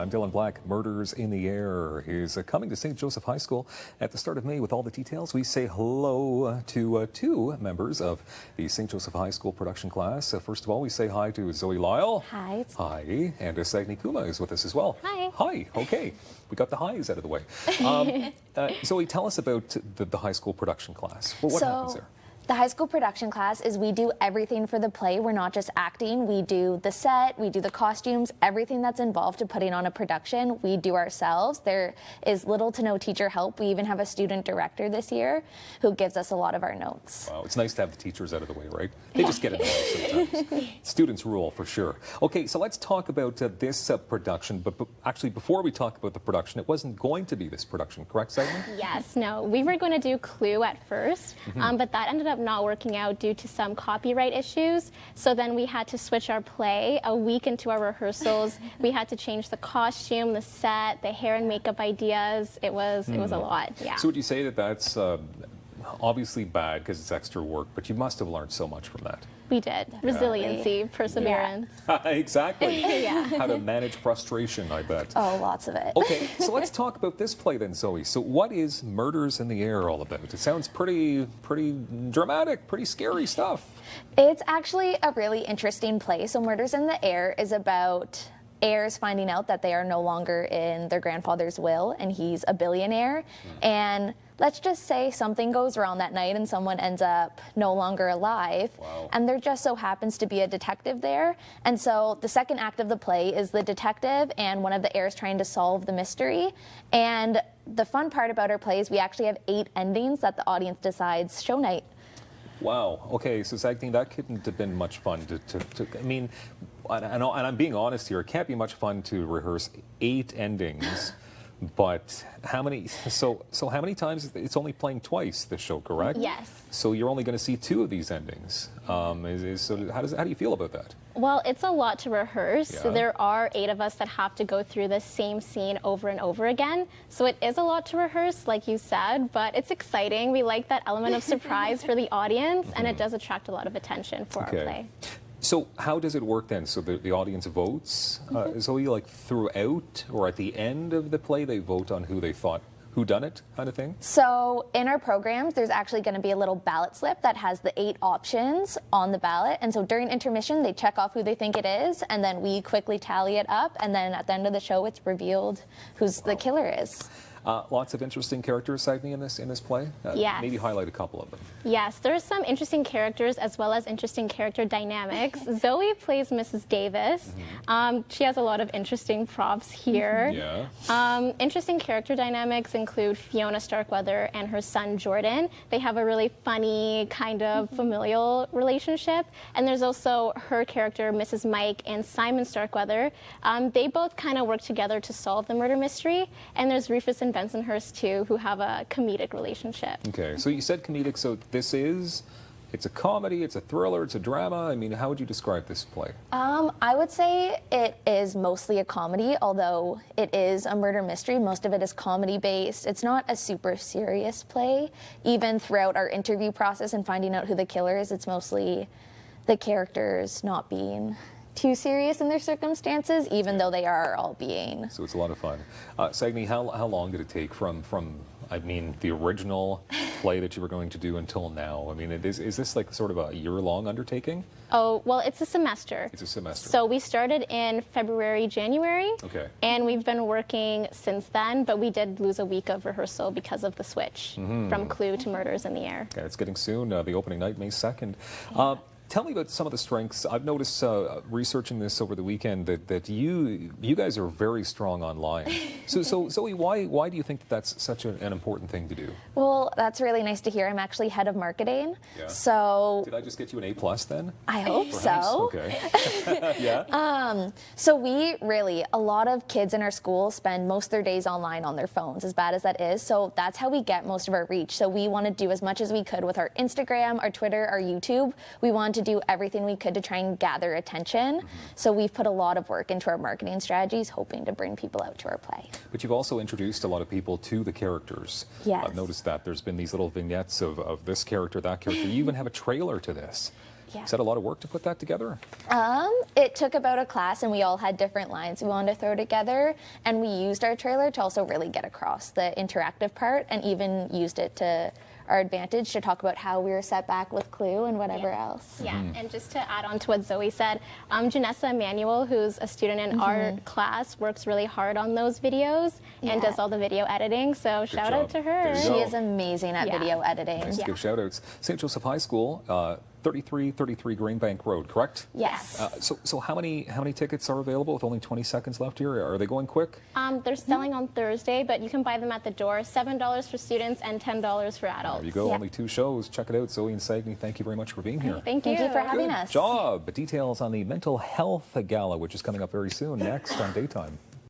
I'm Dylan Black. Murders in the Air is coming to St. Joseph High School at the start of May. With all the details, we say hello to two members of the St. Joseph High School production class. First of all, we say hi to Zoe Lyle. Hi. Hi. And Sagni Kuma is with us as well. Hi. Hi. Okay. We got the highs out of the way. Zoe, tell us about the high school production class. Well, what happens there? The high school production class is we do everything for the play. We're not just acting. We do the set, we do the costumes, everything that's involved to putting on a production, we do ourselves. There is little to no teacher help. We even have a student director this year who gives us a lot of our notes. Wow, it's nice to have the teachers out of the way, right? They just get annoyed sometimes. Students rule, for sure. Okay, so let's talk about this production, but actually before we talk about the production, it wasn't going to be this production, correct, Sagni? Yes, no. We were going to do Clue at first, but that ended up not working out due to some copyright issues. So then we had to switch our play. A week into our rehearsals, we had to change the costume, the set, the hair and makeup ideas. It was a lot, yeah. So would you say that that's obviously bad because it's extra work, but you must have learned so much from that? We did. Resiliency, perseverance. Yeah. Exactly. Yeah. How to manage frustration, I bet. Oh, lots of it. Okay, so let's talk about this play then, Zoe. So what is Murders in the Air all about? It sounds pretty dramatic, pretty scary stuff. It's actually a really interesting play. So Murders in the Air is about heirs finding out that they are no longer in their grandfather's will and he's a billionaire. And let's just say something goes wrong that night and someone ends up no longer alive. Wow. And there just so happens to be a detective there. And so the second act of the play is the detective and one of the heirs trying to solve the mystery. And the fun part about our play is we actually have 8 endings that the audience decides show night. Wow. Okay, so Sagni, that couldn't have been much fun I mean, and I'm being honest here, it can't be much fun to rehearse 8 endings. But how many? So how many times? It's only playing twice, this show, correct? Yes. So you're only going to see 2 of these endings. So how do you feel about that? Well, it's a lot to rehearse. Yeah. So there are 8 of us that have to go through the same scene over and over again. So it is a lot to rehearse, like you said, but it's exciting. We like that element of surprise for the audience, and it does attract a lot of attention for our play. So how does it work then? So the audience votes, Zoe, like throughout or at the end of the play, they vote on who they thought, who done it kind of thing? So in our programs, there's actually going to be a little ballot slip that has the 8 options on the ballot. And so during intermission, they check off who they think it is, and then we quickly tally it up. And then at the end of the show, it's revealed who's the killer is. Lots of interesting characters, Sagni, in this play? Yes. Maybe highlight a couple of them. Yes, there are some interesting characters as well as interesting character dynamics. Zoe plays Mrs. Davis. She has a lot of interesting props here. Yeah. Interesting character dynamics include Fiona Starkweather and her son Jordan. They have a really funny kind of familial relationship. And there's also her character, Mrs. Mike, and Simon Starkweather. They both kind of work together to solve the murder mystery. And there's Rufus and Bensonhurst too, who have a comedic relationship. Okay, so you said comedic, so it's a comedy, it's a thriller, it's a drama. I mean, how would you describe this play? I would say it is mostly a comedy, although it is a murder mystery. Most of it is comedy based. It's not a super serious play. Even throughout our interview process and finding out who the killer is, it's mostly the characters not being too serious in their circumstances, even though they are all being. So it's a lot of fun. Sagni, how long did it take from I mean, the original play that you were going to do until now? I mean, is this like sort of a year-long undertaking? Oh, well, it's a semester. It's a semester. So we started in February, January. Okay. And we've been working since then, but we did lose a week of rehearsal because of the switch from Clue to Murders in the Air. Okay, it's getting soon. The opening night, May 2nd. Tell me about some of the strengths. I've noticed researching this over the weekend that you guys are very strong online. So Zoe, why do you think that's such an important thing to do? Well, that's really nice to hear. I'm actually head of marketing. Yeah. So did I just get you an A+ then? I hope Perhaps? so. Okay. Yeah. So a lot of kids in our school spend most of their days online on their phones, as bad as that is. So that's how we get most of our reach. So we want to do as much as we could with our Instagram, our Twitter, our YouTube. We wanted to do everything we could to try and gather attention. So we've put a lot of work into our marketing strategies, hoping to bring people out to our play. But you've also introduced a lot of people to the characters. Yes. I've noticed that there's been these little vignettes of this character, that character. You even have a trailer to this. Yeah. Is that a lot of work to put that together? It took about a class, and we all had different lines we wanted to throw together, and we used our trailer to also really get across the interactive part, and even used it to our advantage to talk about how we were set back with Clue and whatever else. Yeah, and just to add on to what Zoe said, Janessa Emanuel, who's a student in our class, works really hard on those videos and does all the video editing, so shout out to her. There you She go. is amazing at video editing. Nice to give shout outs. St. Joseph High School, 3333 Greenbank Road, correct? Yes. So how many tickets are available with only 20 seconds left here? Are they going quick? They're selling on Thursday, but you can buy them at the door. $7 for students and $10 for adults. There you go. Yeah. Only 2 shows. Check it out. Zoe and Sagni, thank you very much for being here. Thank you. Thank you for having Good us. job. Details on the Mental Health Gala, which is coming up very soon, next on Daytime.